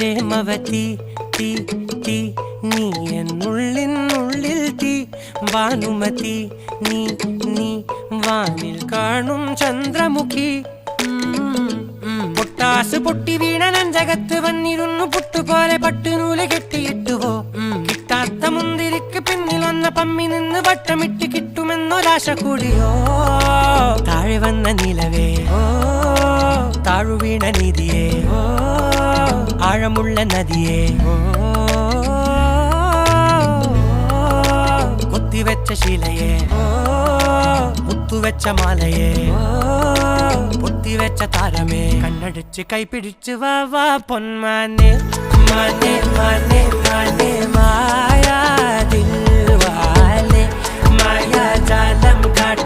പ്രേമവതി തീ തീ നീ എന്നുള്ളിൽ തീ ഭാനുമതി നീ നീ വാനിൽ കാണും ചന്ദ്രമുഖി പൊട്ടാസ് പൊട്ടി വീണ നെഞ്ചകത്ത് വന്നിരുന്നു പുട്ടുപോലെ പട്ടുനൂല് കെട്ടിയിട്ടുവോ കിട്ടാത്ത മുന്തിരിക്ക് പിന്നിൽ വന്ന പമ്മി നിന്ന് വട്ടമിട്ട് കിട്ടുമെന്നൊരാശ കൂടിയോ താഴെ വന്ന നിലവേ താഴു വീണ നിധിയേ ആഴമുള്ള നദിയേ കൊത്തിവെച്ച ശിലയേ മുത്തുവെച്ച മാലയേ പൊത്തിവെച്ച താരമേ കണ്ണടിച്ച് കൈപിടിച്ച് വാ വാ പൊന്മാനെ മാനെ മാനെ മാനെ മായാ ദിൽവാലെ മായാ ജാലം കാട്ടി